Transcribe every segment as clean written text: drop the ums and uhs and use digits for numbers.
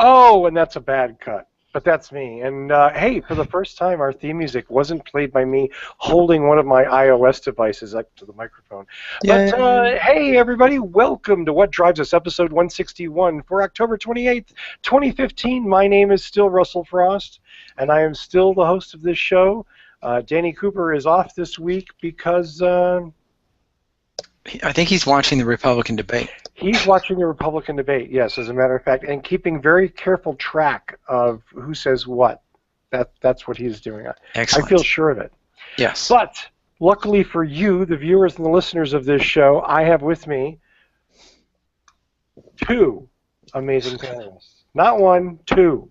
Oh, and that's a bad cut. But that's me. And hey, for the first time, our theme music wasn't played by me holding one of my iOS devices up to the microphone. But hey, everybody, welcome to What Drives Us, episode 161 for October 28th, 2015. My name is still Russell Frost, and I am still the host of this show. Danny Cooper is off this week because... I think he's watching the Republican debate. He's watching the Republican debate, yes, as a matter of fact, and keeping very careful track of who says what. That's what he's doing. Excellent. I feel sure of it. Yes. But luckily for you, the viewers and the listeners of this show, I have with me two amazing panelists. Not one, two.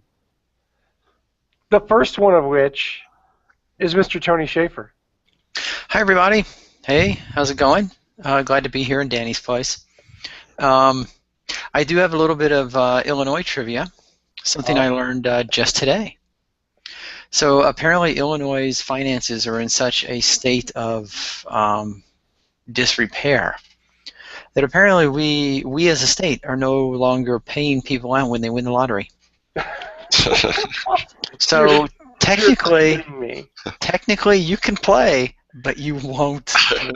The first one of which is Mr. Tony Schaefer. Hi, everybody. Hey, how's it going? Glad to be here in Danny's place. I do have a little bit of Illinois trivia, something I learned just today. So apparently Illinois' finances are in such a state of disrepair that apparently we as a state are no longer paying people out when they win the lottery. So technically you can play, but you won't win.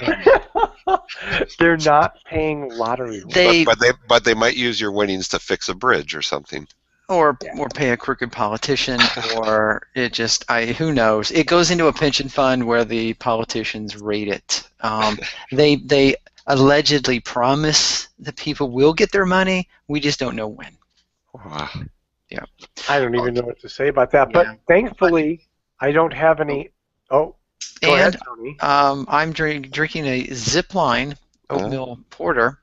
They're not paying lottery. But they might use your winnings to fix a bridge or something. Or pay a crooked politician, or it just who knows? It goes into a pension fund where the politicians rate it. They allegedly promise that people will get their money. We just don't know when. Wow. Yeah. I don't even know what to say about that. But thankfully, I don't have any. Oh. Go ahead, Tony. I'm drinking a Zipline oatmeal porter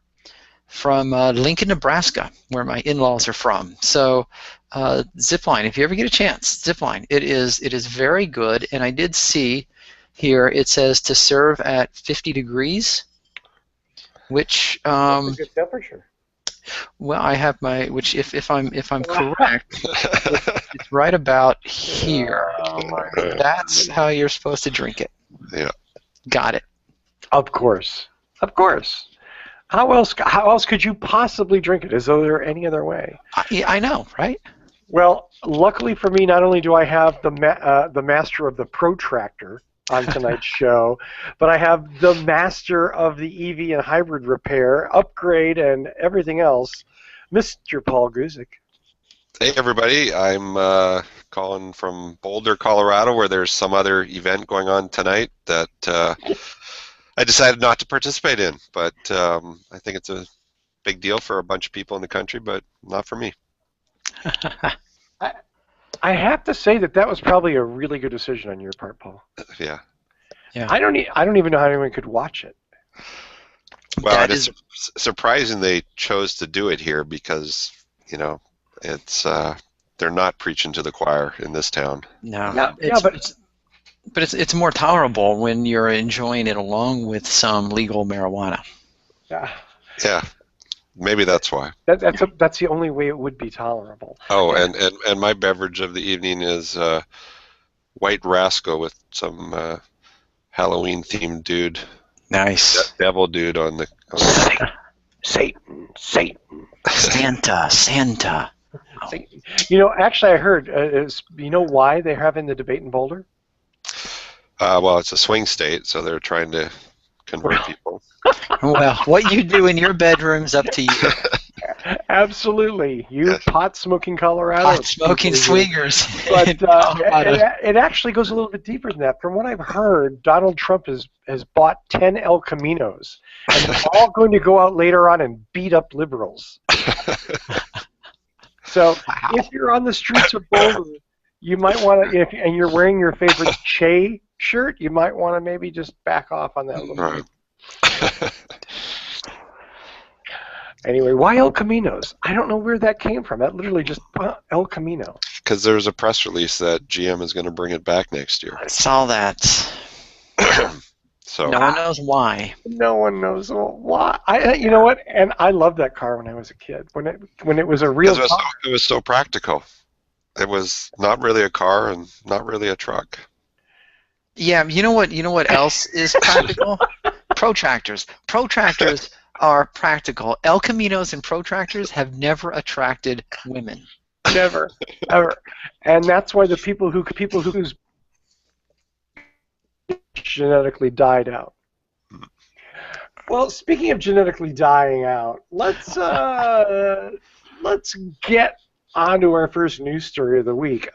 from Lincoln, Nebraska, where my in-laws are from. So Zipline, if you ever get a chance, Zipline, it is very good. And I did see here it says to serve at 50 degrees, which that's a good temperature. Well, I have my if I'm correct, it's right about here. That's how you're supposed to drink it. Yeah. Got it. Of course. Of course. How else could you possibly drink it? Is there any other way? I know, right? Well, luckily for me, not only do I have the master of the protractor on tonight's show, but I have the master of the EV and hybrid repair, upgrade, and everything else, Mr. Paul Guzik. Hey, everybody. I'm calling from Boulder, Colorado, where there's some other event going on tonight that I decided not to participate in. But I think it's a big deal for a bunch of people in the country, but not for me. I have to say that was probably a really good decision on your part, Paul. Yeah. I don't even know how anyone could watch it. Well, it's surprising they chose to do it here because, it's they're not preaching to the choir in this town. No. But it's more tolerable when you're enjoying it along with some legal marijuana. Yeah. Maybe that's why. That's the only way it would be tolerable. Oh, and my beverage of the evening is White Rascal with some Halloween themed dude. Nice. Devil dude on the Satan. Santa. Actually, I heard. Why they're having the debate in Boulder? Well, it's a swing state, so they're trying to convert people. Well, what you do in your bedroom's up to you. Absolutely. You pot-smoking Colorado. Pot-smoking swingers. But it actually goes a little bit deeper than that. From what I've heard, Donald Trump has bought 10 El Caminos, and they're all going to go out later on and beat up liberals. So if you're on the streets of Boulder, you might want to, and you're wearing your favorite Che shirt, you might want to maybe just back off on that a little bit. Anyway, why El Caminos? I don't know where that came from. That literally just El Camino. Because there's a press release that GM is going to bring it back next year. I saw that. So no one knows why. No one knows why. You know what? And I loved that car when I was a kid. When it was a real car. It was so practical. It was not really a car and not really a truck. Yeah, you know what else is practical? Protractors. Protractors are practical. El Caminos and protractors have never attracted women. Never, ever. And that's why the people who's genetically died out. Well, speaking of genetically dying out, let's get on to our first news story of the week.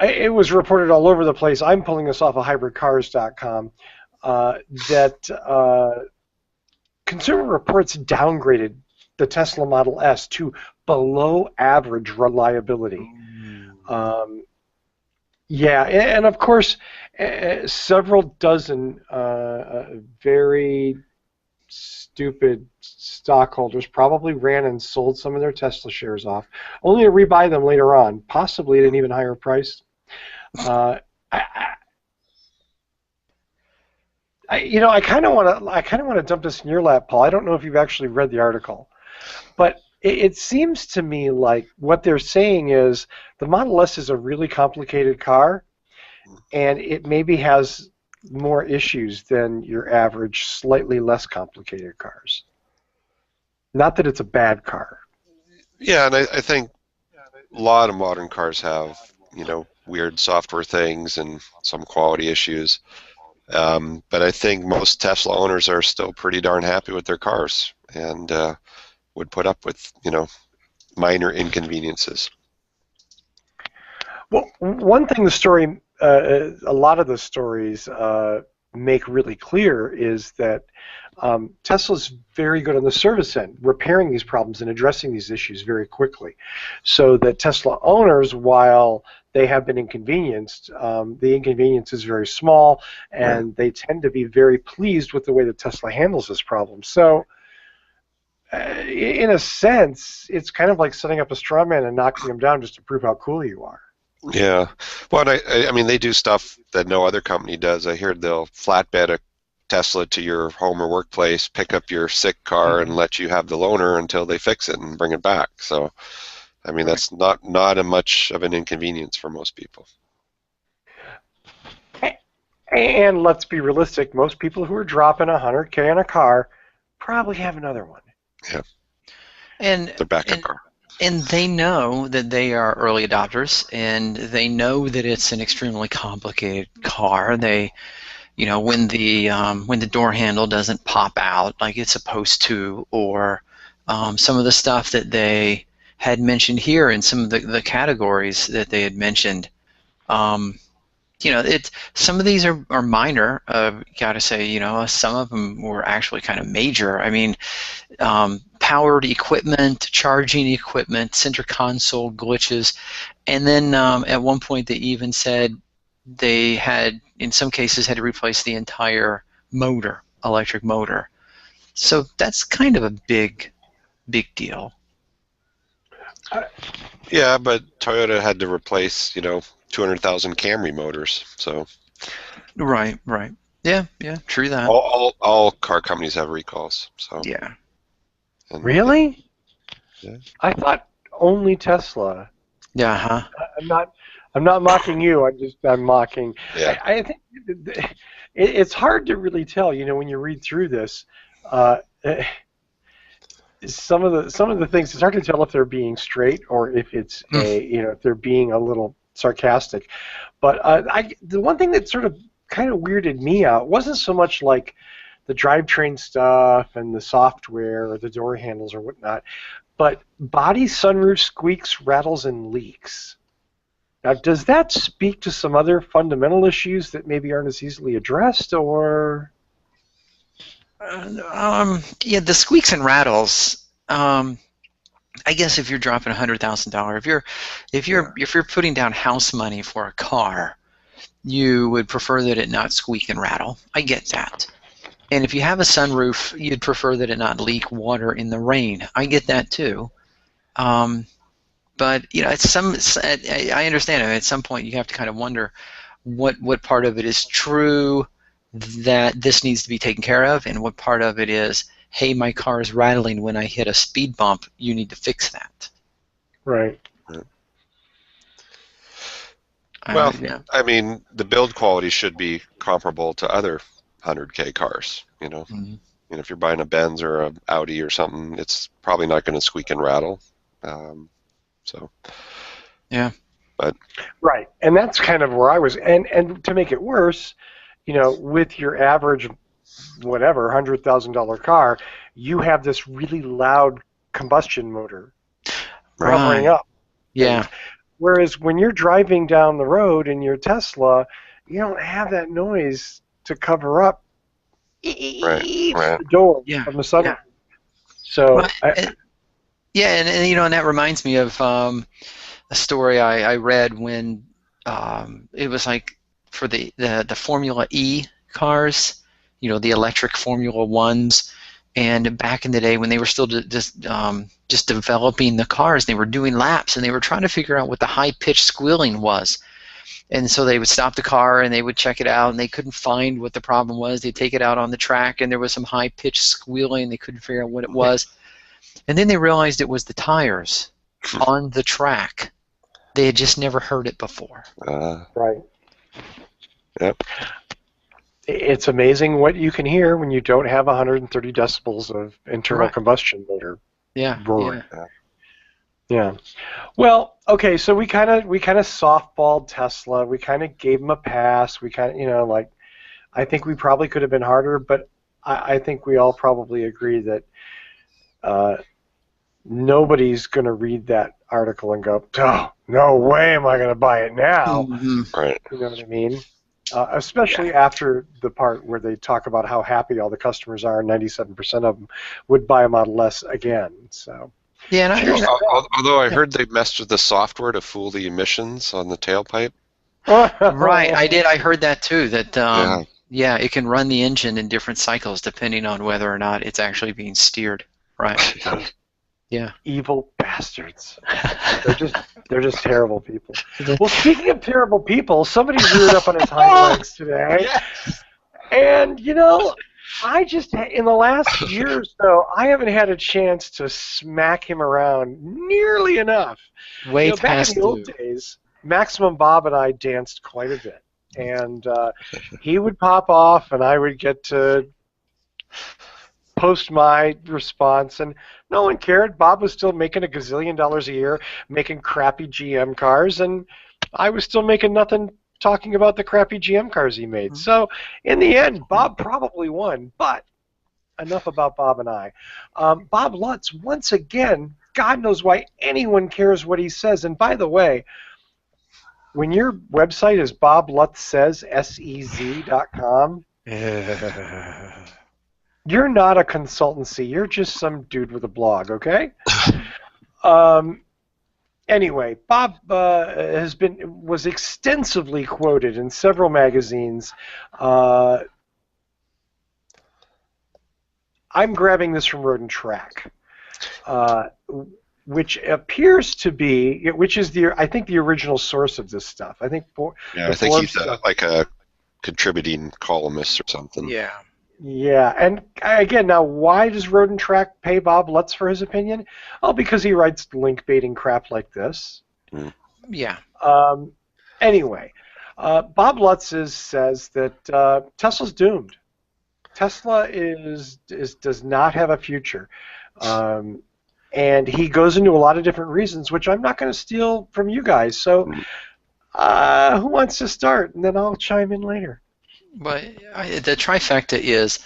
It was reported all over the place. I'm pulling this off of hybridcars.com that Consumer Reports downgraded the Tesla Model S to below average reliability. Yeah, and of course, several dozen very stupid stockholders probably ran and sold some of their Tesla shares off, only to rebuy them later on, possibly at an even higher price. I kind of want to dump this in your lap, Paul. I don't know if you've actually read the article, but it seems to me like what they're saying is the Model S is a really complicated car, and it maybe has more issues than your average, slightly less complicated cars. Not that it's a bad car. Yeah, and I think a lot of modern cars have, weird software things and some quality issues. But I think most Tesla owners are still pretty darn happy with their cars and would put up with, minor inconveniences. Well, one thing the story, a lot of the stories make really clear is that Tesla's very good on the service end, repairing these problems and addressing these issues very quickly. So that Tesla owners, while they have been inconvenienced, the inconvenience is very small, and they tend to be very pleased with the way that Tesla handles this problem. So, in a sense, it's kind of like setting up a straw man and knocking him down just to prove how cool you are. Yeah. Well, and I mean, they do stuff that no other company does. I hear they'll flatbed a Tesla to your home or workplace, pick up your sick car, and let you have the loaner until they fix it and bring it back. So, I mean, that's not a much of an inconvenience for most people. And let's be realistic, most people who are dropping $100K on a car probably have another one. Yeah. And their backup car. And they know that they are early adopters, and they know that it's an extremely complicated car. They, when the door handle doesn't pop out like it's supposed to, or some of the stuff that they had mentioned here in some of the categories that they had mentioned, some of these are minor. Gotta say, some of them were actually kind of major. I mean, powered equipment, charging equipment, center console glitches, and then at one point they even said they had, in some cases, had to replace the entire motor, electric motor. So that's kind of a big deal. Yeah, but Toyota had to replace, 200,000 Camry motors. So. Right. Yeah, true that. All car companies have recalls. So. Yeah. And really? Yeah. I thought only Tesla. Yeah. Huh. I'm not mocking you. I'm mocking. Yeah. I think it's hard to really tell. When you read through this, some of the things, it's hard to tell if they're being straight or if it's if they're being a little sarcastic. But the one thing that sort of kind of weirded me out wasn't so much like the drivetrain stuff and the software or the door handles or whatnot, but body, sunroof, squeaks, rattles, and leaks. Now, does that speak to some other fundamental issues that maybe aren't as easily addressed, or? Yeah, the squeaks and rattles. I guess if you're dropping $100,000, if you're putting down house money for a car, you would prefer that it not squeak and rattle. I get that. And if you have a sunroof, you'd prefer that it not leak water in the rain. I get that too. But I understand it. At some point, you have to kind of wonder what part of it is true that this needs to be taken care of, and what part of it is, hey, my car is rattling when I hit a speed bump. You need to fix that. Right. Well, yeah. I mean, the build quality should be comparable to other 100K cars. Mm-hmm. If you're buying a Benz or an Audi or something, it's probably not going to squeak and rattle. So, yeah. But right, and that's kind of where I was. And to make it worse, with your average, whatever, $100,000 car, you have this really loud combustion motor covering Right. up Yeah. things. Whereas when you're driving down the road in your Tesla, you don't have that noise to cover up right. the door Yeah. from the sunroof. Yeah. So, Well, yeah, and that reminds me of a story I read when it was like for the Formula E cars, the electric Formula Ones, and back in the day when they were still just developing the cars, they were doing laps and they were trying to figure out what the high-pitched squealing was. And so they would stop the car and they would check it out, and they couldn't find what the problem was. They'd take it out on the track, and there was some high-pitched squealing. They couldn't figure out what it was. And then they realized it was the tires on the track. They had just never heard it before. right. Yep. It's amazing what you can hear when you don't have 130 decibels of internal Right. combustion motor Yeah. roaring. Yeah. Well, okay, so we kind of softballed Tesla. We kind of gave them a pass. We kind of, I think we probably could have been harder, but I think we all probably agree that nobody's going to read that article and go, oh, no way am I going to buy it now. Mm-hmm. Right. You know what I mean? Especially after the part where they talk about how happy all the customers are, and 97% of them would buy a Model S again. So. Yeah, and Although I heard they messed with the software to fool the emissions on the tailpipe. right, I did. I heard that too. That Yeah. it can run the engine in different cycles depending on whether or not it's actually being steered. Right. Yeah. Evil bastards. They're just terrible people. Well, speaking of terrible people, somebody reared up on his hind legs today. Yes. And, I just, in the last year or so, I haven't had a chance to smack him around nearly enough. Way back past in the old due. days, Maximum Bob and I danced quite a bit. And he would pop off, and I would get to post my response, and no one cared. Bob was still making $1 gazillion a year, making crappy GM cars, and I was still making nothing talking about the crappy GM cars he made. So in the end, Bob probably won, but enough about Bob and I. Bob Lutz, once again, God knows why anyone cares what he says. And by the way, when your website is boblutzsays.com, you're not a consultancy. You're just some dude with a blog, okay? Anyway, Bob was extensively quoted in several magazines. I'm grabbing this from Road and Track, which appears to be, which is I think the original source of this stuff. I think he's like a contributing columnist or something. Yeah. Yeah, and again, now why does Road and Track pay Bob Lutz for his opinion? Oh, because he writes link baiting crap like this. Yeah. Anyway, Bob Lutz says that Tesla's doomed. Tesla does not have a future, and he goes into a lot of different reasons, which I'm not going to steal from you guys. So, who wants to start, and then I'll chime in later. But the trifecta is,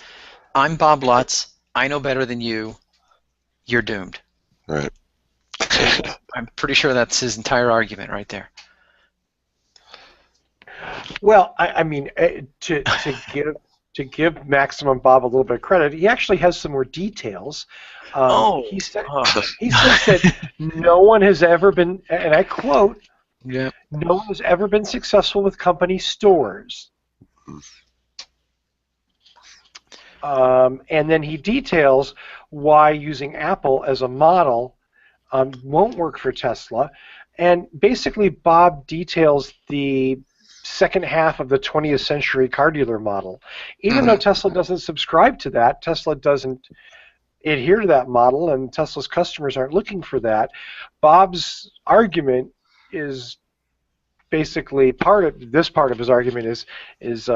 I'm Bob Lutz, I know better than you, you're doomed. Right. I'm pretty sure that's his entire argument right there. Well, I mean, to give Maximum Bob a little bit of credit, he actually has some more details. He says that no one has ever been, and I quote, yeah, no one has ever been successful with company stores. And then he details why using Apple as a model won't work for Tesla. And basically, Bob details the second half of the 20th century car dealer model. Even though Tesla doesn't subscribe to that, Tesla doesn't adhere to that model, and Tesla's customers aren't looking for that. Bob's argument is basically part of his argument is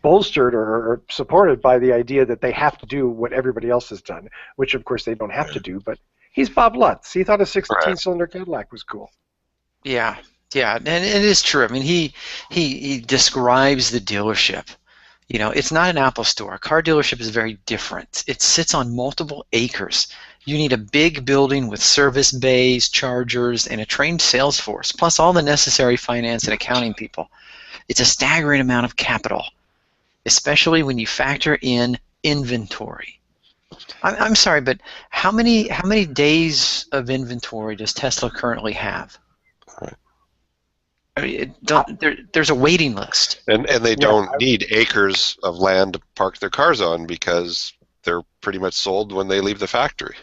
bolstered or supported by the idea that they have to do what everybody else has done, which of course they don't have to do, but He's Bob Lutz. He thought a Right. 16-cylinder Cadillac was cool. Yeah, yeah, and it is true. I mean, he describes the dealership. You know, it's not an Apple store. A car dealership is very different. It sits on multiple acres. You need a big building with service bays, chargers, and a trained sales force, plus all the necessary finance and accounting people. It's a staggering amount of capital, especially when you factor in inventory. I'm sorry, but how many days of inventory does Tesla currently have? Right. I mean, there's a waiting list. And they don't need acres of land to park their cars on because they're pretty much sold when they leave the factory.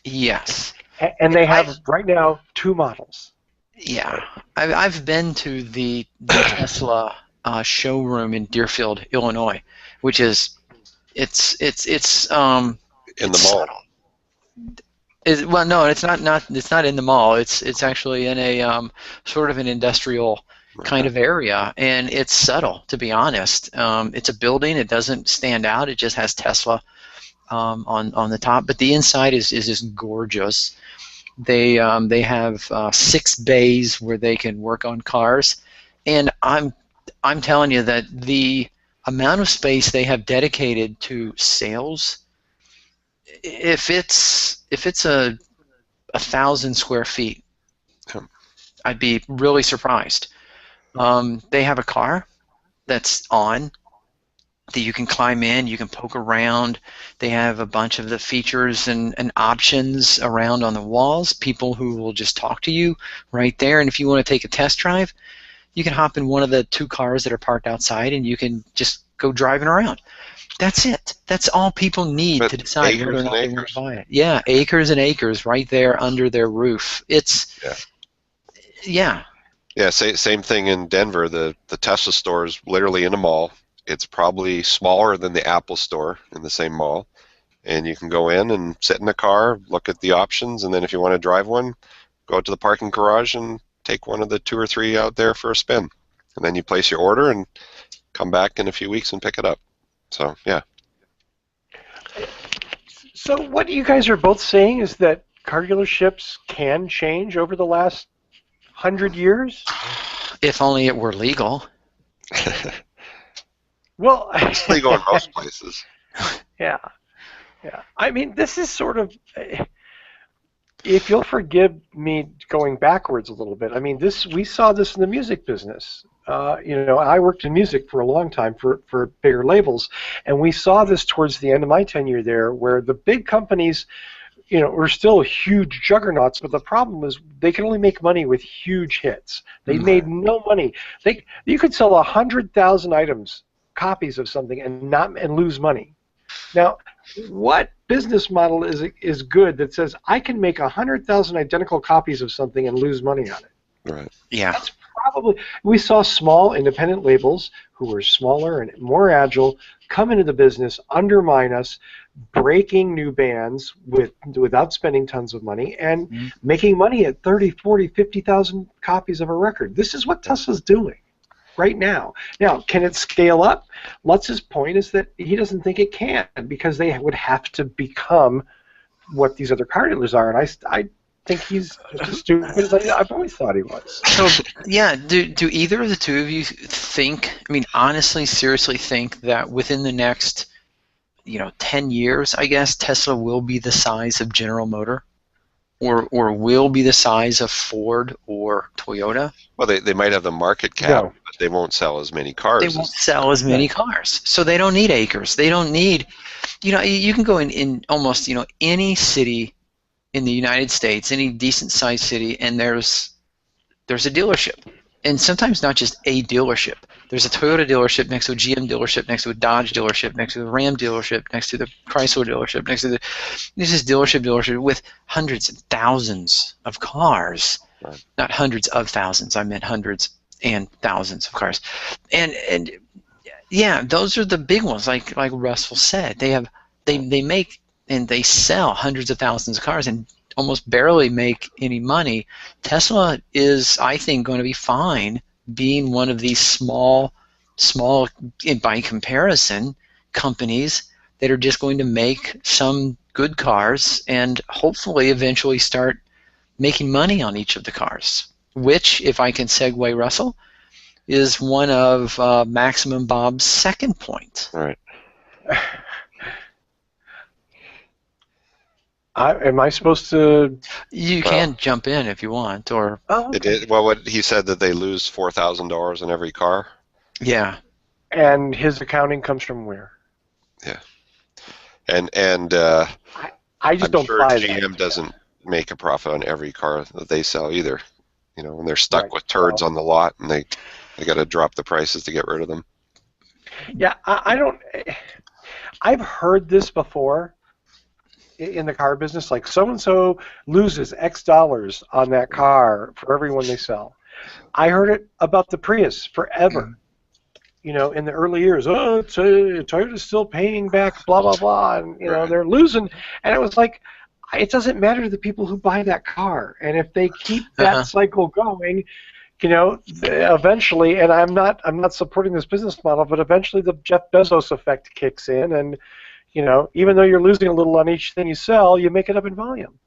Yes. And they have right now 2 models. Yeah, I've been to the Tesla showroom in Deerfield, Illinois, which is it's In the mall. well, no, it's not in the mall. It's actually in a sort of an industrial kind of area, and it's subtle, to be honest. It's a building. It doesn't stand out. It just has Tesla on the top, but the inside is just gorgeous. They have 6 bays where they can work on cars, and I'm telling you that the amount of space they have dedicated to sales, if it's 1,000 square feet, I'd be really surprised. They have a car that's on that you can climb in, you can poke around. They have a bunch of the features and options around on the walls, people who will just talk to you right there. And if you want to take a test drive, you can hop in one of the 2 cars that are parked outside and you can just go driving around. That's it. That's all people need to decide whether or not they want to buy it. Yeah, acres and acres right there under their roof. It's, yeah. Yeah, same thing in Denver. The Tesla store is literally in a mall. It's probably smaller than the Apple store in the same mall. And you can go in and sit in a car, look at the options, and then if you want to drive one, go out to the parking garage and take one of the 2 or 3 out there for a spin. And then you place your order and come back in a few weeks and pick it up. So, yeah. So what you guys are both saying is that car dealerships can change over the last 100 years? If only it were legal. Well, it's legal in most places. Yeah. I mean, this is sort of, if you'll forgive me going backwards a little bit. I mean, we saw this in the music business. I worked in music for a long time for bigger labels, and we saw this towards the end of my tenure there, where the big companies, were still huge juggernauts, but the problem was they could only make money with huge hits. They made no money. You could sell 100,000 copies of something and lose money. Now, what business model is good that says I can make 100,000 identical copies of something and lose money on it? Right. Yeah. That's probably, we saw small independent labels who were smaller and more agile come into the business, undermine us, breaking new bands without spending tons of money and making money at 30, 40, 50,000 copies of a record. This is what Tesla's doing right now. Now, can it scale up? Lutz's point is that he doesn't think it can because they would have to become what these other car dealers are, and I think he's just as stupid as I've always thought he was. So, yeah, do either of the two of you think, honestly, seriously think that within the next, 10 years, I guess, Tesla will be the size of General Motors? Or will be the size of Ford or Toyota? Well, they might have the market cap, but they won't sell as many cars. They won't sell as many cars. So they don't need acres. They don't need, you can go in almost, any city in the United States, any decent-sized city, and there's a dealership. And sometimes not just a dealership. There's a Toyota dealership next to a GM dealership, next to a Dodge dealership, next to a Ram dealership, next to the Chrysler dealership, next to this is dealership with hundreds and thousands of cars. Right. Not hundreds of thousands, I meant hundreds and thousands of cars. And yeah, those are the big ones, like Russell said. They make and they sell hundreds of thousands of cars and almost barely make any money. Tesla is, I think, going to be fine being one of these small by comparison companies that are just going to make some good cars and hopefully eventually start making money on each of the cars, which, if I can segue, Russell, is one of Maximum Bob's second point. Right. Am I supposed to? You can jump in if you want, or Okay. What he said that they lose $4,000 in every car. Yeah. And his accounting comes from where? Yeah. And I just I'm don't sure buy GM that. doesn't make a profit on every car that they sell either. You know, when they're stuck Right. with turds on the lot and they got to drop the prices to get rid of them. Yeah, I don't. I've heard this before in the car business, like so-and-so loses X dollars on that car for every one they sell. I heard it about the Prius forever. You know, in the early years, Toyota's still paying back, blah, blah, blah, and, you know, they're losing. And it was like, it doesn't matter to the people who buy that car. And if they keep that cycle going, you know, eventually, and I'm not supporting this business model, but eventually the Jeff Bezos effect kicks in, and, you know, even though you're losing a little on each thing you sell, you make it up in volume.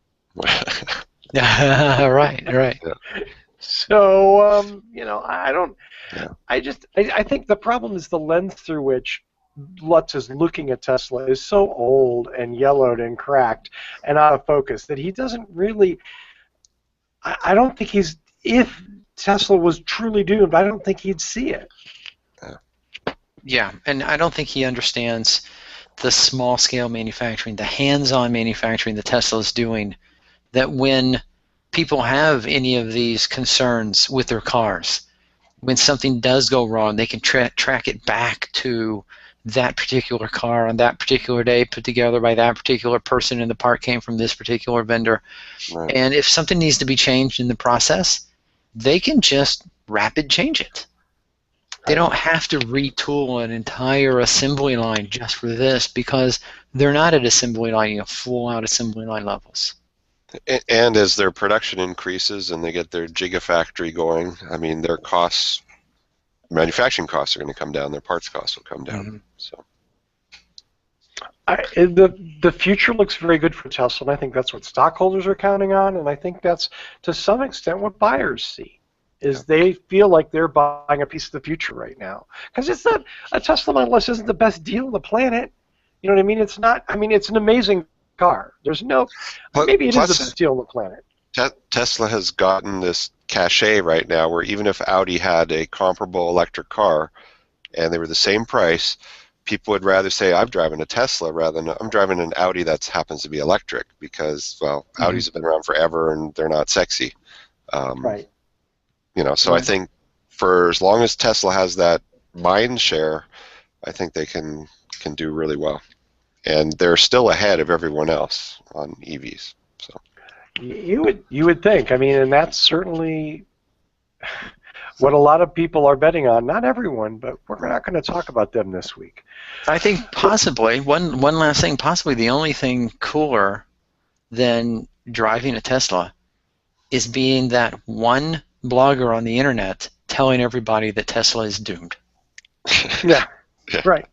right. Yeah. So, you know, I don't. Yeah. I think the problem is the lens through which Lutz is looking at Tesla is so old and yellowed and cracked and out of focus that he doesn't really. I don't think he's. If Tesla was truly doomed, I don't think he'd see it. Yeah, and I don't think he understands the small-scale manufacturing, the hands-on manufacturing that Tesla is doing, that when people have any of these concerns with their cars, when something does go wrong, they can track it back to that particular car on that particular day, put together by that particular person, and the part came from this particular vendor. Right. And if something needs to be changed in the process, they can just rapid change it. They don't have to retool an entire assembly line just for this, because they're not at assembly line, you know, full-out assembly line levels. And as their production increases and they get their gigafactory going, I mean, their costs, manufacturing costs are going to come down, their parts costs will come down. Mm-hmm. So, the future looks very good for Tesla, and I think that's what stockholders are counting on, and I think that's to some extent what buyers see, is they feel like they're buying a piece of the future right now. Because it's not, a Tesla Model S isn't the best deal on the planet. You know what I mean? It's not, I mean, it's an amazing car. There's no, maybe it is the best deal on the planet. Tesla has gotten this cachet right now where even if Audi had a comparable electric car and they were the same price, people would rather say, I'm driving a Tesla rather than I'm driving an Audi that happens to be electric, because, well, Audis have been around forever and they're not sexy. Right. You know, so I think for as long as Tesla has that mind share, I think they can do really well. And they're still ahead of everyone else on EVs. So you would think. I mean, and that's certainly what a lot of people are betting on. Not everyone, but we're not going to talk about them this week. I think possibly one last thing. Possibly the only thing cooler than driving a Tesla is being that one blogger on the internet telling everybody that Tesla is doomed. Yeah. Right.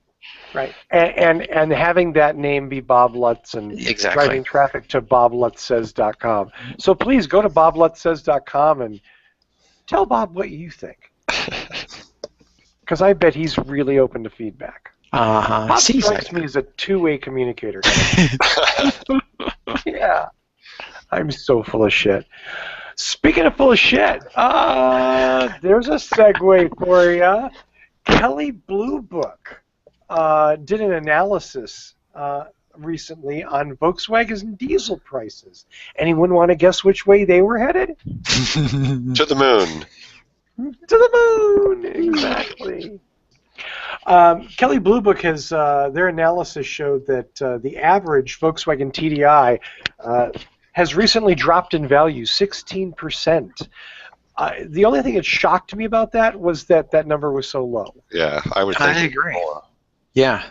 Right, and having that name be Bob Lutz and driving traffic to BobLutzSays.com. So please go to BobLutzSays.com and tell Bob what you think, because I bet he's really open to feedback. Bob strikes me as a two-way communicator. Yeah, I'm so full of shit. Speaking of full of shit, there's a segue for you. Kelly Blue Book did an analysis recently on Volkswagen's diesel prices. Anyone want to guess which way they were headed? To the moon. To the moon, exactly. Kelly Blue Book has their analysis showed that the average Volkswagen TDI has recently dropped in value 16%. The only thing that shocked me about that was that number was so low. Yeah, I would think. I agree. Yeah.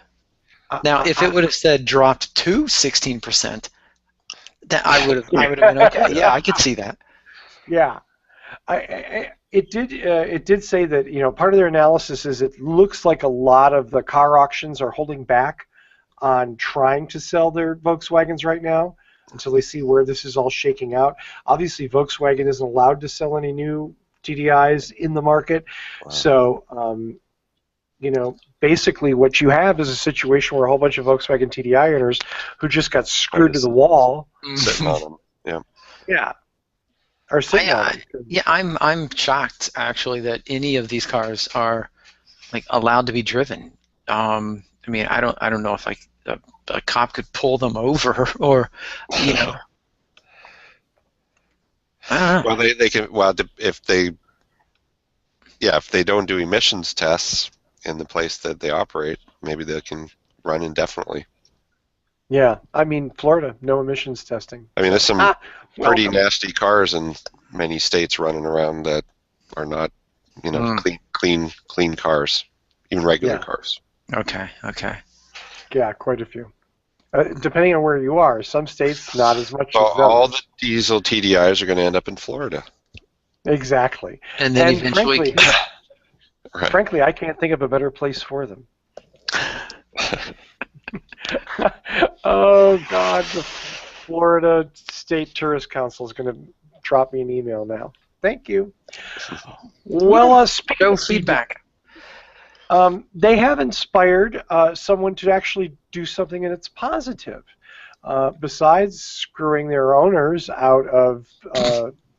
Now, if it would have said dropped to 16%, that I would have been okay. Yeah, I could see that. Yeah, it did say that, you know, part of their analysis is it looks like a lot of the car auctions are holding back on trying to sell their Volkswagens right now until they see where this is all shaking out. Obviously, Volkswagen isn't allowed to sell any new TDIs in the market. Wow. So, basically what you have is a situation where a whole bunch of Volkswagen TDI owners who just got screwed to the wall. Sitting on them. Yeah. Yeah. Are sitting on them. Yeah, I'm shocked actually that any of these cars are like allowed to be driven. I mean, I don't know if a cop could pull them over or, I don't know. Well, they can. Well, if they don't do emissions tests in the place that they operate, maybe they can run indefinitely. Yeah, I mean, Florida, no emissions testing. I mean, there's some pretty nasty cars in many states running around that are not, clean cars, even regular cars. Okay. Yeah, quite a few. Depending on where you are, some states not as much So as them. all the diesel TDIs are going to end up in Florida. Exactly. And then eventually... Frankly, I can't think of a better place for them. Oh, God, the Florida State Tourist Council is going to drop me an email now. Thank you. Well, speaking of feedback. They have inspired someone to actually do something that's positive. Besides screwing their owners out of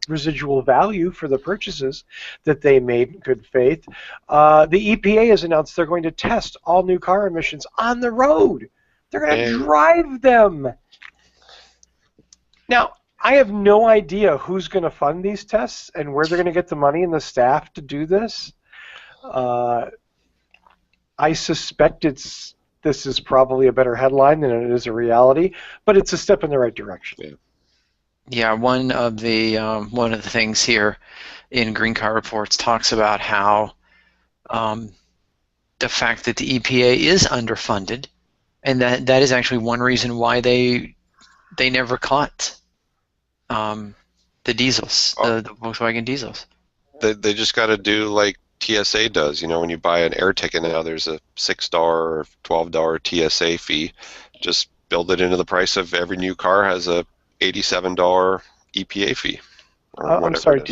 residual value for the purchases that they made in good faith, the EPA has announced they're going to test all new car emissions on the road. They're going to drive them. Now, I have no idea who's going to fund these tests and where they're going to get the money and the staff to do this. I suspect this is probably a better headline than it is a reality, but it's a step in the right direction. Yeah, one of the things here in Green Car Reports talks about how the fact that the EPA is underfunded, and that is actually one reason why they never caught the diesels, the Volkswagen diesels. They just got to do like TSA does. When you buy an air ticket now, there's a $6 or $12 TSA fee. Just build it into the price of every new car has a $87 EPA fee. I'm sorry.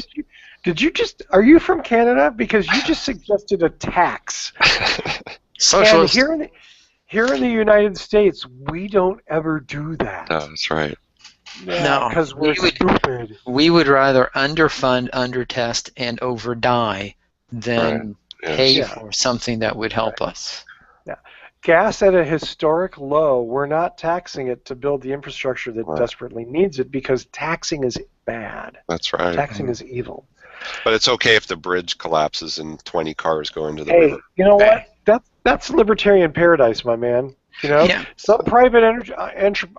Did you just? Are you from Canada? Because you just suggested a tax. Socialist. And here in the United States, we don't ever do that. No, that's right. No, because we're stupid. We would rather underfund, undertest, and overdie than pay for something that would help us. Yeah. Gas at a historic low, we're not taxing it to build the infrastructure that desperately needs it because taxing is bad. That's right. Taxing is evil. But it's okay if the bridge collapses and 20 cars go into the river. You know what? That's libertarian paradise, my man. Some private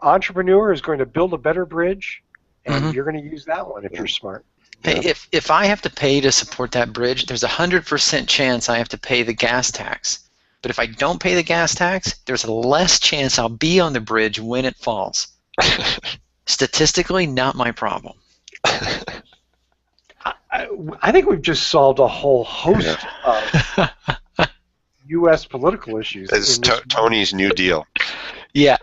entrepreneur is going to build a better bridge, and you're going to use that one if you're smart. Hey, if I have to pay to support that bridge, there's a 100% chance I have to pay the gas tax. But if I don't pay the gas tax, there's a less chance I'll be on the bridge when it falls. Statistically, not my problem. I think we've just solved a whole host of U.S. political issues. It's Tony's New Deal. Yeah.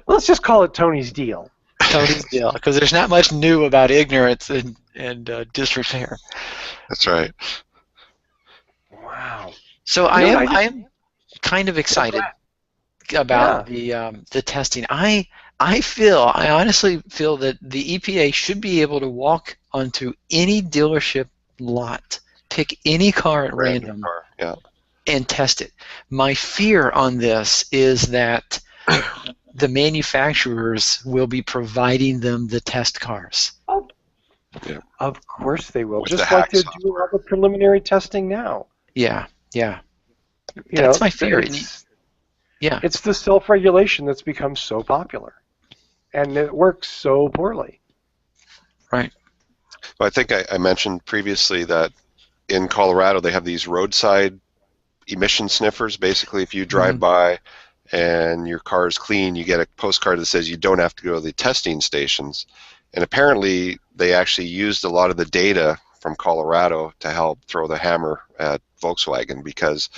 Let's just call it Tony's deal. Tony's deal, because there's not much new about ignorance and disrepair. That's right. Wow. So I am kind of excited about the testing. I honestly feel that the EPA should be able to walk onto any dealership lot, pick any car at random, and test it. My fear on this is that the manufacturers will be providing them the test cars. Of course they will. Just like they're doing all the preliminary testing now. Yeah. That's my fear. It's the self-regulation that's become so popular, and it works so poorly. Right. Well, I think I mentioned previously that in Colorado they have these roadside emission sniffers. Basically, if you drive by and your car is clean, you get a postcard that says you don't have to go to the testing stations. And apparently they actually used a lot of the data from Colorado to help throw the hammer at Volkswagen, because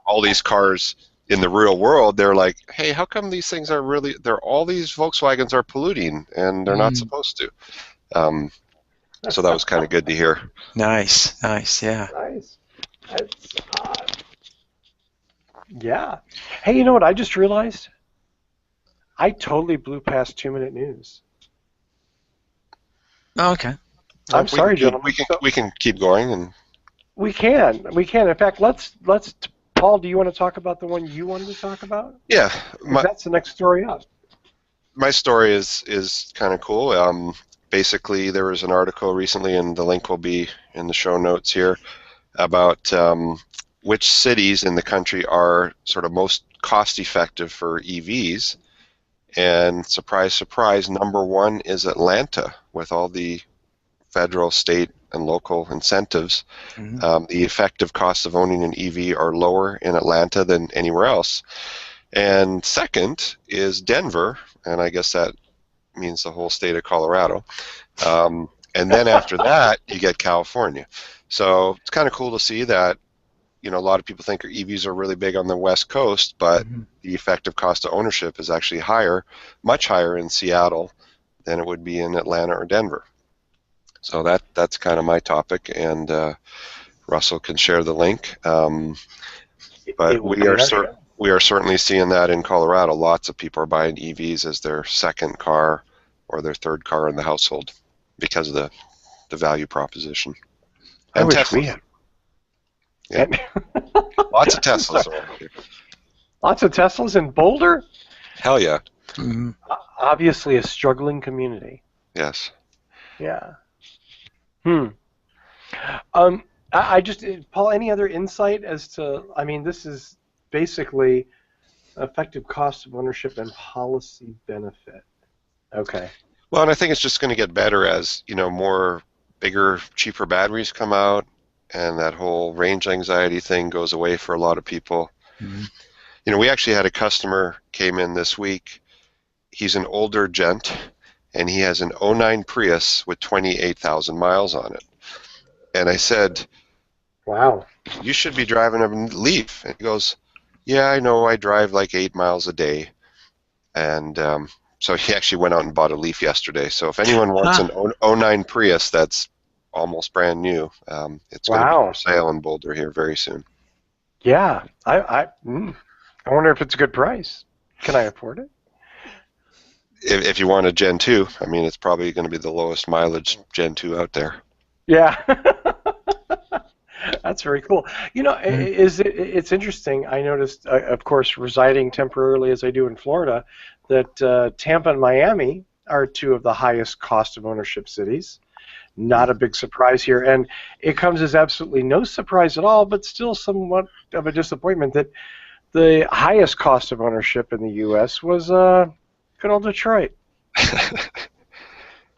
all these cars in the real world, they're like, hey, how come these things are really, all these Volkswagens are polluting and they're not supposed to. So that was kind of good to hear. Nice, yeah. Nice. That's, yeah. Hey, you know what I just realized? I totally blew past 2-minute news. Oh, okay. I'm sorry, gentlemen. We can keep going, and we can. In fact, let's. Paul, do you want to talk about the one you wanted to talk about? Yeah, that's the next story up. My story is kind of cool. Basically, there was an article recently, and the link will be in the show notes here, about which cities in the country are sort of most cost-effective for EVs. And surprise, surprise, number one is Atlanta, with all the federal, state, and local incentives. The effective costs of owning an EV are lower in Atlanta than anywhere else. And second is Denver, and I guess that means the whole state of Colorado. And then after that, you get California. So it's kind of cool to see that, you know, a lot of people think EVs are really big on the West Coast, but the effective cost of ownership is actually higher, much higher in Seattle than it would be in Atlanta or Denver. So that's kind of my topic, and Russell can share the link. But we are certainly seeing that in Colorado. Lots of people are buying EVs as their second car or their third car in the household because of the value proposition. And I wish Tesla. we had. Yeah. Lots of Teslas. Lots of Teslas in Boulder? Hell yeah. Obviously a struggling community. Yes. Yeah. I just, Paul, any other insight as to, I mean, this is basically effective cost of ownership and policy benefit. Okay. Well, and I think it's just going to get better as, you know, more bigger, cheaper batteries come out, and that whole range anxiety thing goes away for a lot of people. You know, we actually had a customer came in this week. He's an older gent, and he has an '09 Prius with 28,000 miles on it. And I said, wow, you should be driving a Leaf. And he goes, yeah, I know, I drive like 8 miles a day. And so he actually went out and bought a Leaf yesterday. So if anyone wants an '09 Prius that's almost brand new, it's going to be for sale in Boulder here very soon. Yeah, I wonder if it's a good price. Can I afford it? If you want a Gen 2, I mean, it's probably going to be the lowest mileage Gen 2 out there. Yeah. That's very cool. You know, it's interesting. I noticed, of course, residing temporarily as I do in Florida, that Tampa and Miami are two of the highest cost of ownership cities. Not a big surprise here, and it comes as absolutely no surprise at all, but still somewhat of a disappointment that the highest cost of ownership in the U.S. was good old Detroit.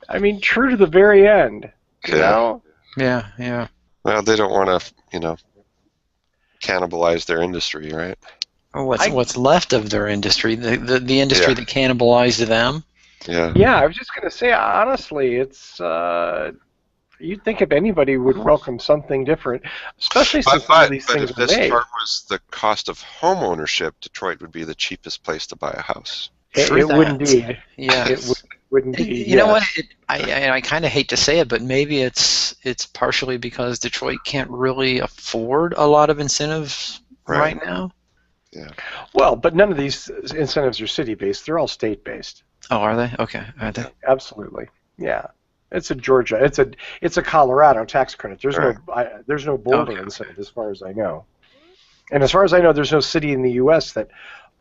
I mean, true to the very end. You know? Yeah. Well, they don't want to, you know, cannibalize their industry, right? Or what's left of their industry, the industry that cannibalized them. Yeah, I was just going to say, honestly, it's you'd think if anybody would welcome something different, especially since all these things are made. But if this chart was the cost of home ownership, Detroit would be the cheapest place to buy a house. It would indeed. Yeah. It would indeed. You know what? I kind of hate to say it, but maybe it's partially because Detroit can't really afford a lot of incentives right now. Yeah. Well, but none of these incentives are city-based. They're all state-based. Oh, are they? Okay. Are they? Absolutely. Yeah. It's a Georgia. It's a Colorado tax credit. There's no Boulder incentive as far as I know. And as far as I know, there's no city in the U.S. that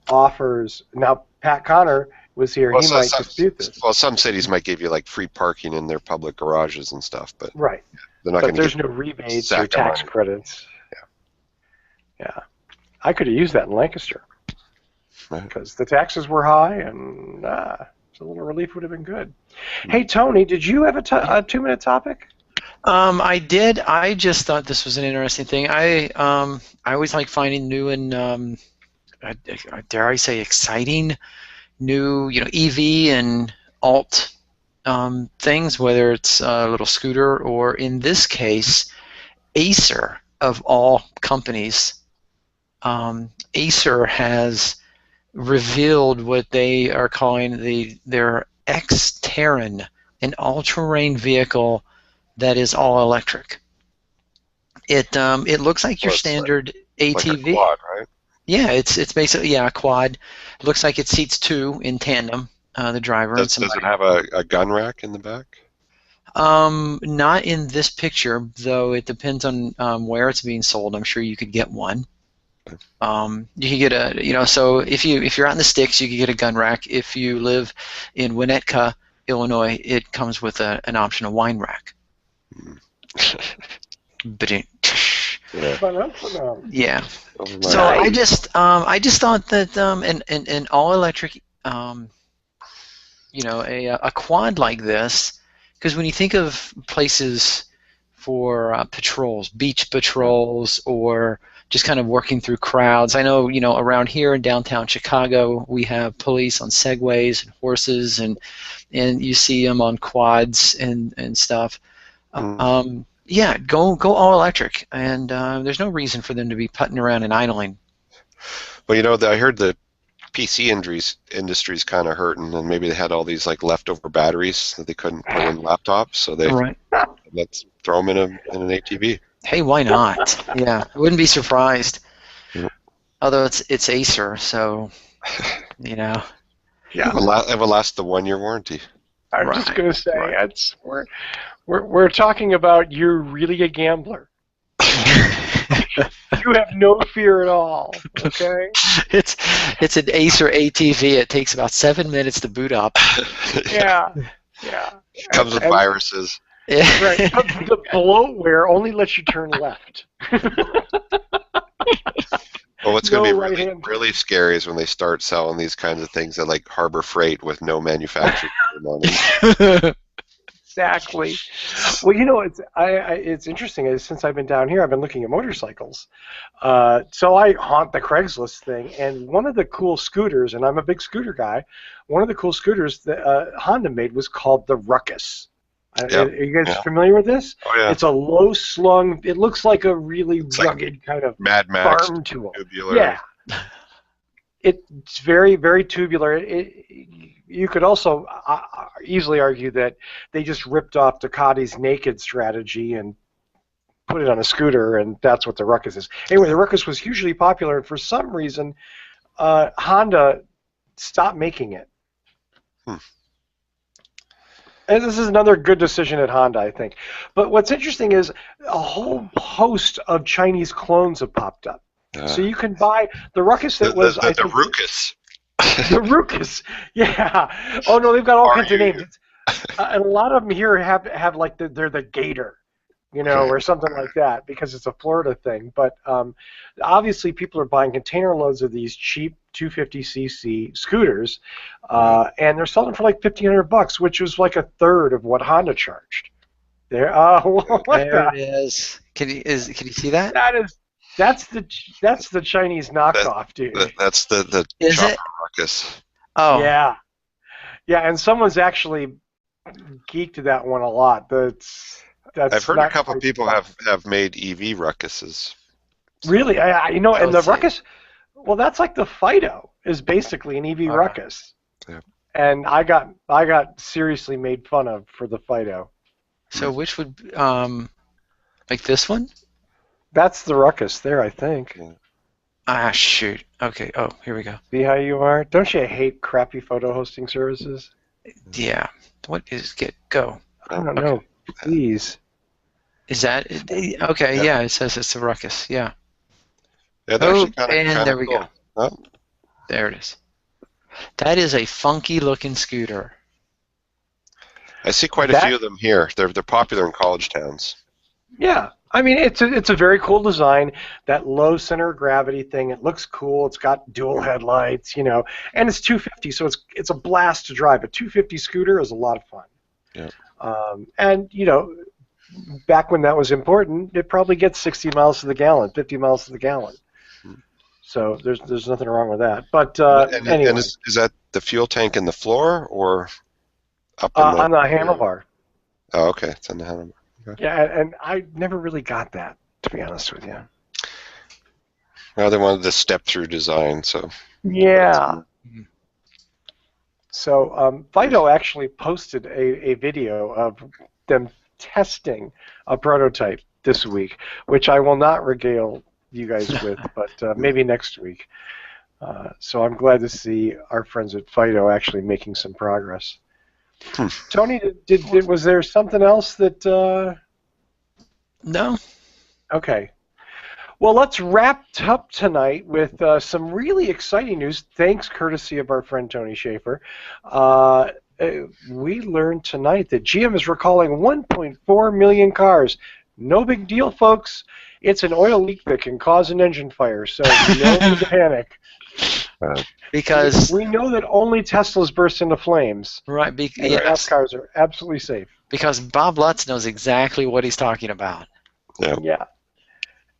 offers. Now, Pat Connor was here. Well, he might dispute this. Well, some cities might give you like free parking in their public garages and stuff, but right. They're not. But there's no rebates or tax credits. Yeah. I could have used that in Lancaster because the taxes were high, and a little relief would have been good. Hey, Tony, did you have a 2-minute topic? I did. I just thought this was an interesting thing. I always like finding new and dare I say exciting new EV and alt things, whether it's a little scooter or in this case Acer of all companies Acer has revealed what they are calling their X-Terran, an all-terrain vehicle that is all electric. It looks like your standard ATV. Like a quad, right? Yeah, it's basically a quad. It looks like it seats two in tandem, the driver and somebody. Does it have a gun rack in the back? Not in this picture, though. It depends on where it's being sold. I'm sure you could get one. You could get a, so if you're out in the sticks, you could get a gun rack. If you live in Winnetka, Illinois, it comes with an optional wine rack. But yeah. So I just thought that an all electric a quad like this, because when you think of places for patrols, beach patrols, or just kind of working through crowds, I know around here in downtown Chicago we have police on segways and horses, and you see them on quads and stuff. Yeah, go all electric, and there's no reason for them to be putting around and idling. Well, I heard the PC industry's kind of hurting, and maybe they had all these like leftover batteries that they couldn't put in laptops, so let's throw them in an ATV. Hey, why not? Yeah, I wouldn't be surprised. Although it's Acer, so Yeah, it will last the 1-year warranty. I'm just gonna say we're talking about you're really a gambler. You have no fear at all. Okay. It's an Acer ATV. It takes about 7 minutes to boot up. Yeah. It comes with viruses. Yeah. Right. But the bloatware only lets you turn left. Well, what's going to be really scary is when they start selling these kinds of things at like Harbor Freight with no manufacturing on them. Exactly. Well, it's interesting. Since I've been down here, I've been looking at motorcycles. So I haunt the Craigslist thing, and one of the cool scooters, and I'm a big scooter guy, one of the cool scooters that Honda made was called the Ruckus. Are you guys familiar with this? Oh, yeah. It's a low-slung, it looks like a really rugged kind of Mad Max farm tool. Tubular. Yeah. It's very, very tubular. You could also easily argue that they just ripped off Ducati's naked strategy and put it on a scooter, and that's what the Ruckus is. Anyway, the Ruckus was hugely popular, and for some reason, Honda stopped making it. And this is another good decision at Honda, I think. But what's interesting is a whole host of Chinese clones have popped up. So you can buy the Ruckus that was the Ruckus. The Ruckus, yeah. Oh no, they've got all kinds of names. And a lot of them here have like they're the Gator, or something like that, because it's a Florida thing. But obviously, people are buying container loads of these cheap 250cc scooters, and they're selling for like $1,500, which was like a third of what Honda charged. There, there it is. Can you see that? That's the Chinese knockoff, dude. That's the chopper Ruckus. Oh. Yeah, and someone's actually geeked to that one a lot. That's I've heard a couple of people have made EV Ruckuses. Really, and the Ruckus, well, that's like the Fido is basically an EV Ruckus. Yeah. And I got seriously made fun of for the Fido. So which would like this one? That's the Ruckus there, I think. Yeah. Ah, shoot. Okay. Oh, here we go. See how you are? Don't you hate crappy photo hosting services? Yeah. What is go? I don't know. Please. Is that okay? Yeah. It says it's a Ruckus. Yeah. Yeah, and there we cool. go. Oh. There it is. That is a funky looking scooter. I see quite a few of them here. They're popular in college towns. Yeah. I mean, it's a very cool design. That low center of gravity thing. It looks cool. It's got dual headlights, and it's 250, so it's a blast to drive. A 250 scooter is a lot of fun. Yeah. And back when that was important, it probably gets 60 miles to the gallon, 50 miles to the gallon. So there's nothing wrong with that. But anyway, and is that the fuel tank in the floor or up on the handlebar? Oh, okay, it's on the handlebar. Okay. Yeah, and I never really got that, to be honest with you. Well, they wanted the step-through design, so. Yeah. So Fido actually posted a video of them testing a prototype this week, which I will not regale you guys with, but maybe next week. So I'm glad to see our friends at Fido actually making some progress. Tony, was there something else that? No. Okay. Well, let's wrap up tonight with some really exciting news, thanks courtesy of our friend Tony Schaefer. We learned tonight that GM is recalling 1.4 million cars. No big deal, folks. It's an oil leak that can cause an engine fire, so no panic. Because we know that only Teslas burst into flames. Right. Yes. Cars are absolutely safe. Because Bob Lutz knows exactly what he's talking about. Yeah.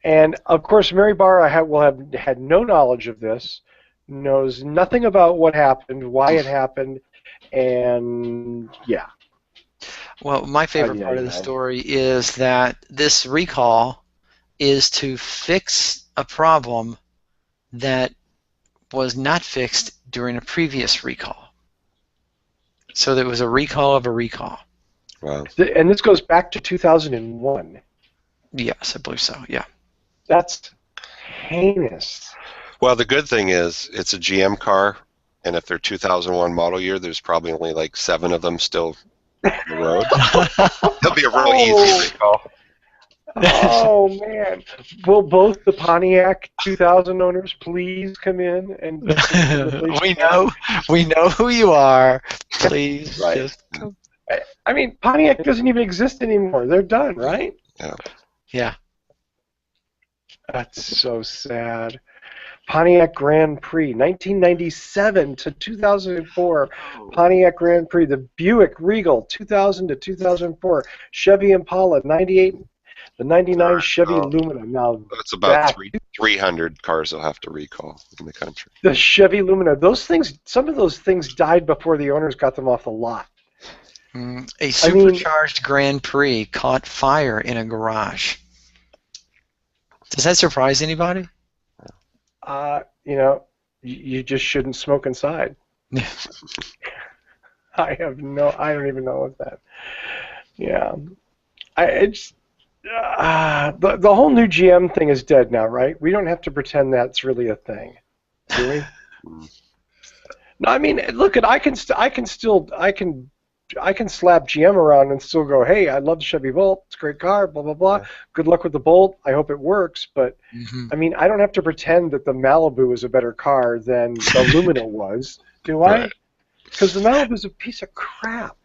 And, of course, Mary Barra will have had no knowledge of this, knows nothing about what happened, why it happened, and, yeah. Well, my favorite part of the story is that this recall is to fix a problem that was not fixed during a previous recall. So there was a recall of a recall. Wow. And this goes back to 2001. Yes, I believe so, yeah. That's heinous. Well, the good thing is it's a GM car, and if they're 2001 model year, there's probably only like 7 of them still on the road. It'll be a real easy recall. Oh, man. Will both the Pontiac 2000 owners please come in? And we know who you are. Please just come. I mean, Pontiac doesn't even exist anymore. They're done, right? Yeah. That's so sad. Pontiac Grand Prix, 1997 to 2004. Pontiac Grand Prix, the Buick Regal, 2000 to 2004. Chevy Impala, 98. The 99 Chevy Lumina. Now that's about 300 cars they'll have to recall in the country. The Chevy Lumina. Those things. Some of those things died before the owners got them off the lot. A supercharged Grand Prix caught fire in a garage. Does that surprise anybody? You just shouldn't smoke inside. I don't even know what that. Yeah, the whole new GM thing is dead now, right? We don't have to pretend that's really a thing, do we? No, I mean, look, I can slap GM around and still go, hey, I love the Chevy Volt. It's a great car, blah, blah, blah. Yeah. Good luck with the Bolt. I hope it works. But, I mean, I don't have to pretend that the Malibu is a better car than the Lumina was, do I? Because the Malibu is a piece of crap.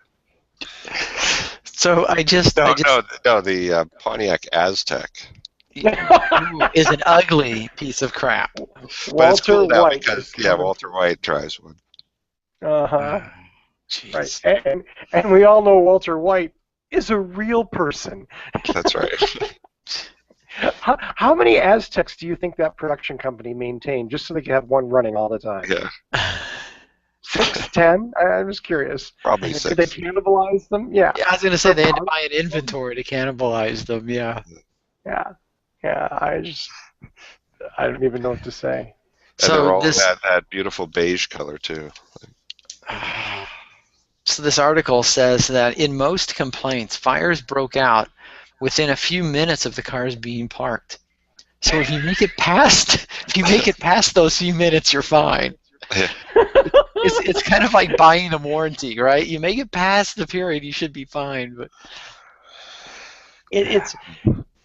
So the Pontiac Aztec is an ugly piece of crap. But it's cool now because, Walter White drives one. Uh-huh. Right, and we all know Walter White is a real person. That's right. How many Aztecs do you think that production company maintained just so they could have one running all the time? Yeah. 6, 10? I'm just curious. Probably 6. Did they cannibalize them? Yeah. I was going to say they had to buy an inventory to cannibalize them. Yeah. Yeah. I don't even know what to say. And so they're all this that beautiful beige color too. So this article says that in most complaints, fires broke out within a few minutes of the cars being parked. So if you make it past those few minutes, you're fine. It's kind of like buying a warranty, right? You make it past the period, you should be fine. But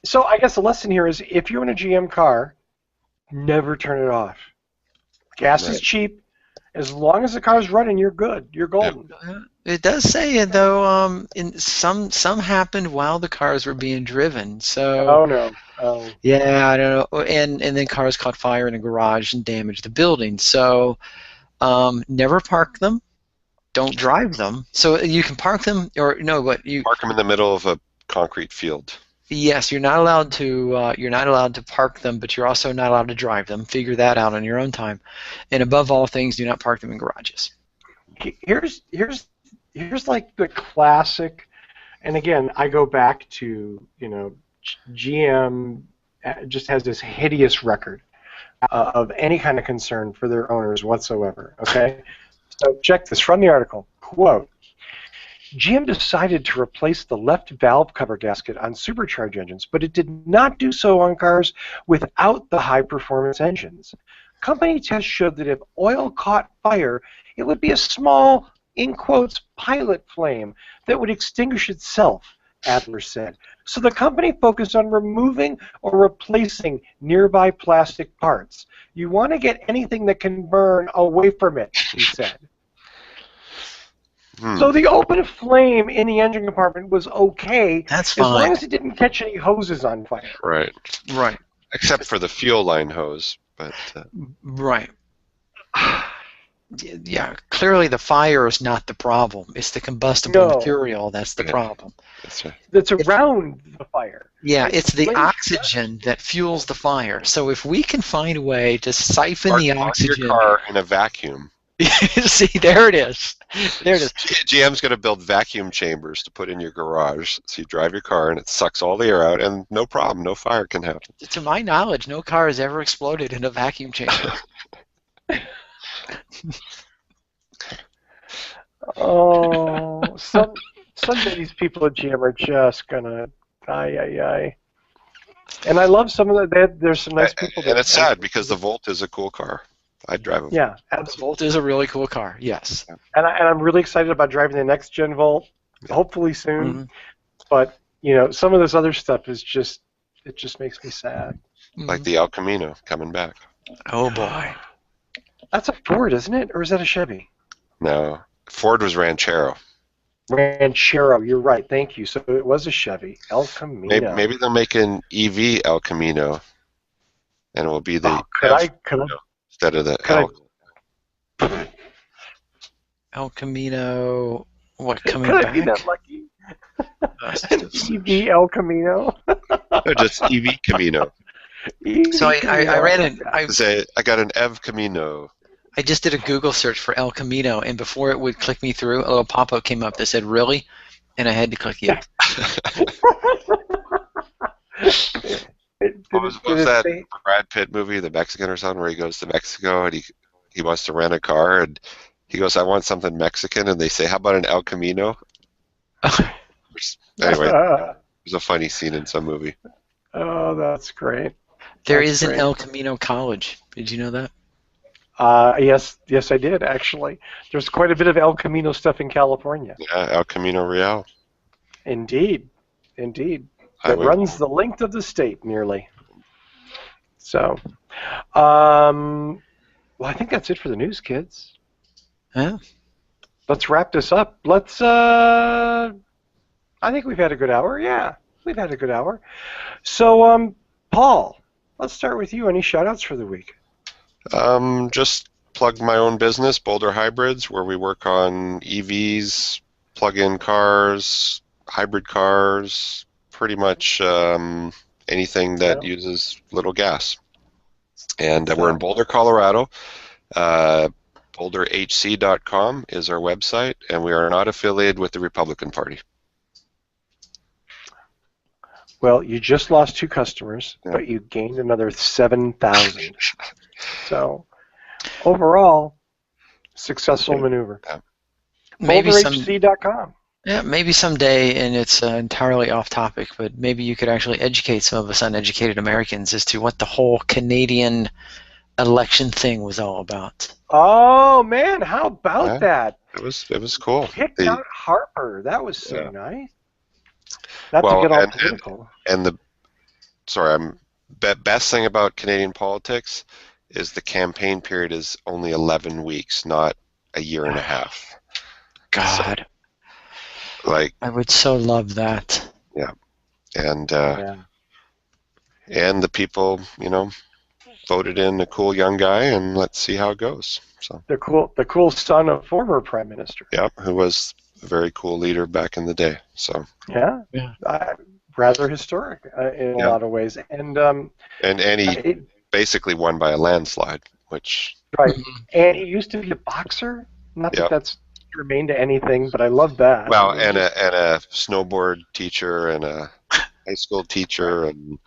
so I guess the lesson here is if you're in a GM car, never turn it off. Gas is cheap. As long as the car's running, you're good. You're golden. It does say though. Some happened while the cars were being driven. So. Oh no. Oh. Yeah, I don't know. And then cars caught fire in a garage and damaged the building. So, never park them. Don't drive them. So you can park them, or no, but you park them in the middle of a concrete field. Yes, you're not allowed to park them, but you're also not allowed to drive them. Figure that out on your own time. And above all things, do not park them in garages. Here's like the classic, and again, I go back to GM just has this hideous record of any kind of concern for their owners whatsoever. Okay, so check this from the article. Quote: GM decided to replace the left valve cover gasket on supercharged engines, but it did not do so on cars without the high-performance engines. Company tests showed that if oil caught fire, it would be a small, in quotes, pilot flame that would extinguish itself, Adler said. So the company focused on removing or replacing nearby plastic parts. You want to get anything that can burn away from it, he said. So the open flame in the engine compartment was okay. That's fine. As long as it didn't catch any hoses on fire. Right. Right. Except for the fuel line hose, but. Right. Yeah, clearly the fire is not the problem. It's the combustible material that's the problem. That's right. That's around the fire. Yeah, it's the oxygen that fuels the fire. So if we can find a way to siphon the oxygen... your car in a vacuum. See, there it is. There it is. GM's going to build vacuum chambers to put in your garage. So you drive your car and it sucks all the air out, and no problem, no fire can happen. To my knowledge, no car has ever exploded in a vacuum chamber. Oh, someday these people at GM are just gonna die. And I love some of the. There's some nice people. And it's sad because the Volt is a cool car. I'd drive a Volt. Yeah, absolutely. The Volt is a really cool car. Yes. And I'm really excited about driving the next gen Volt, hopefully soon. Mm-hmm. But some of this other stuff is just makes me sad. Like the El Camino coming back. Oh boy. That's a Ford, isn't it? Or is that a Chevy? No. Ford was Ranchero. Ranchero, you're right. Thank you. So it was a Chevy. El Camino. Maybe they'll make an EV El Camino, and it will be the instead of the El. El Camino. What, coming back? Could I be that lucky? EV El Camino. No, just EV Camino. So I ran it. I got an EV Camino. I just did a Google search for El Camino, and before it would click me through, a little pop-up came up that said, "Really?" And I had to click yes. What was that Brad Pitt movie, The Mexican or something, where he goes to Mexico and he wants to rent a car, and he goes, "I want something Mexican," and they say, "How about an El Camino?" Anyway, it was a funny scene in some movie. Oh, that's great. There is an El Camino College. Did you know that? Yes, I did, actually. There's quite a bit of El Camino stuff in California. Yeah, El Camino Real. Indeed. It runs the length of the state, nearly. So, well, I think that's it for the news, kids. Yeah. Let's wrap this up. I think we've had a good hour. Yeah, we've had a good hour. So, Paul, let's start with you. Any shout-outs for the week? Just plug my own business, Boulder Hybrids, where we work on EVs, plug-in cars, hybrid cars, pretty much anything that uses little gas. And we're in Boulder, Colorado. BoulderHC.com is our website, and we are not affiliated with the Republican Party. Well, you just lost 2 customers, but you gained another 7,000. So, overall, successful maneuver. Yeah. BoulderHC.com. Yeah, maybe someday, and it's entirely off topic, but maybe you could actually educate some of us uneducated Americans as to what the whole Canadian election thing was all about. Oh man, how about that? It was cool. Picked out Harper. That was so nice. Not to get all political. Best thing about Canadian politics is the campaign period is only 11 weeks, not a year and a half. God. So, I would so love that. Yeah. And and the people, voted in a cool young guy, and let's see how it goes. So the cool son of former prime minister. Yeah, who was a very cool leader back in the day. So yeah. Rather historic in a lot of ways, and he basically won by a landslide, which right. And he used to be a boxer. Not that that's germane to anything, but I love that. Well, and a snowboard teacher and a high school teacher, and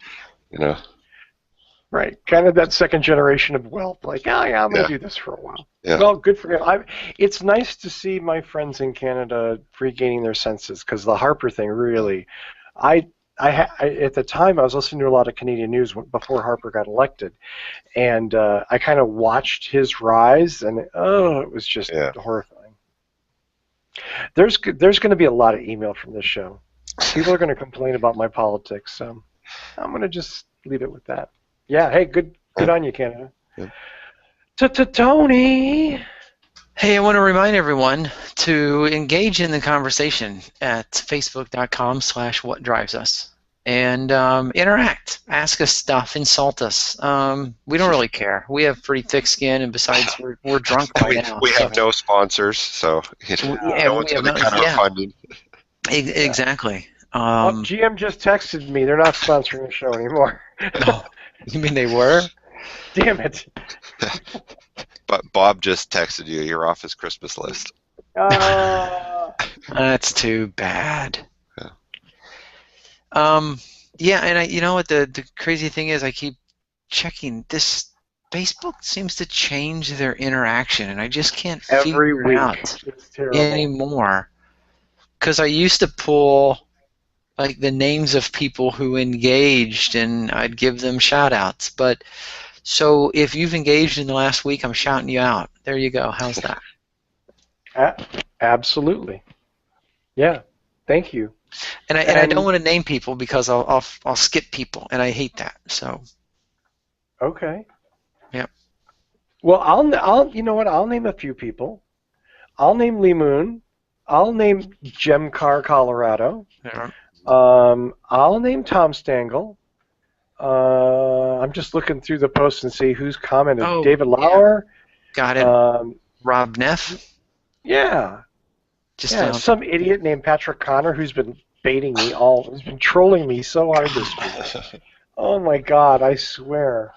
Right, kind of that second generation of wealth. Like, oh yeah, I'm going to do this for a while. Yeah. Well, good for him. It's nice to see my friends in Canada regaining their senses, because the Harper thing really, I at the time I was listening to a lot of Canadian news before Harper got elected, and I kind of watched his rise, and it was just horrifying. There's going to be a lot of email from this show. People are going to complain about my politics, so I'm going to just leave it with that. Yeah, hey, good on you, Canada. Tony! Hey, I want to remind everyone to engage in the conversation at facebook.com/whatdrivesus and interact. Ask us stuff, insult us. We don't really care. We have pretty thick skin, and besides, we're drunk by now. We have no sponsors, so no one's going to cut our funding. Exactly. GM just texted me. They're not sponsoring the show anymore. No. You mean they were? Damn it. But Bob just texted you. You're off his Christmas list. That's too bad. Yeah, and you know what the crazy thing is, I keep checking this. Facebook seems to change their interaction, and I just can't figure it out anymore. Because I used to pull like the names of people who engaged, and I'd give them shout-outs. But so if you've engaged in the last week, I'm shouting you out. There you go. How's that? Absolutely. Yeah. Thank you. And I don't want to name people because I'll skip people, and I hate that. So. Okay. Yep. Well, I'll you know what? I'll name a few people. I'll name Lee Moon. I'll name Gemcar, Colorado. Yeah. I'll name Tom Stangl. I'm just looking through the posts and see who's commented. Oh, David Lauer. Got it. Rob Neff. Yeah. Just some idiot named Patrick Connor who's been baiting me who's been trolling me so hard this week. Oh my God, I swear.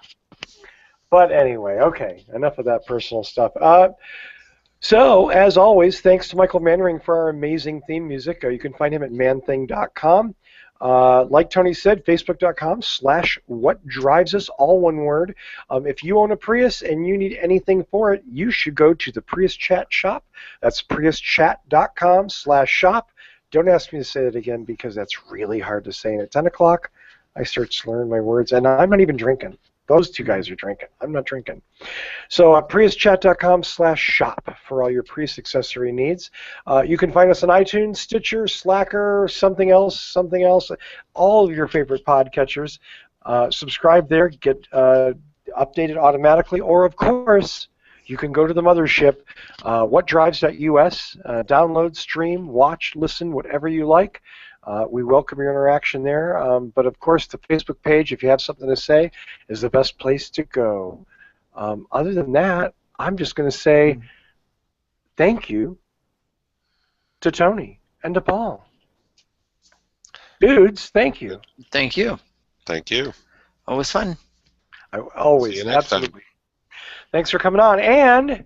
But anyway, okay, enough of that personal stuff. So, as always, thanks to Michael Mannering for our amazing theme music. You can find him at manthing.com. Like Tony said, facebook.com/whatdrivesus, all one word. If you own a Prius and you need anything for it, you should go to the Prius Chat shop. That's priuschat.com/shop. Don't ask me to say that again because that's really hard to say. And at 10 o'clock, I start slurring my words, and I'm not even drinking. Those two guys are drinking. I'm not drinking. So priuschat.com/shop for all your Prius accessory needs. You can find us on iTunes, Stitcher, Slacker, something else, all of your favorite podcatchers. Subscribe there, get updated automatically, or of course, you can go to the mothership, whatdrives.us, download, stream, watch, listen, whatever you like. We welcome your interaction there, but of course the Facebook page, if you have something to say, is the best place to go. Other than that, I'm just going to say thank you to Tony and to Paul. Dudes, thank you. Thank you. Thank you. Always fun. Always, absolutely. Thanks for coming on, and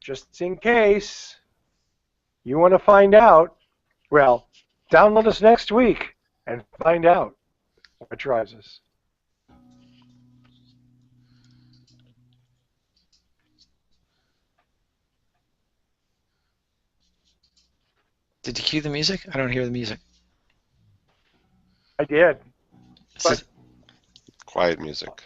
just in case you want to find out, well, download us next week and find out what drives us. Did you cue the music? I don't hear the music. I did. Quiet music.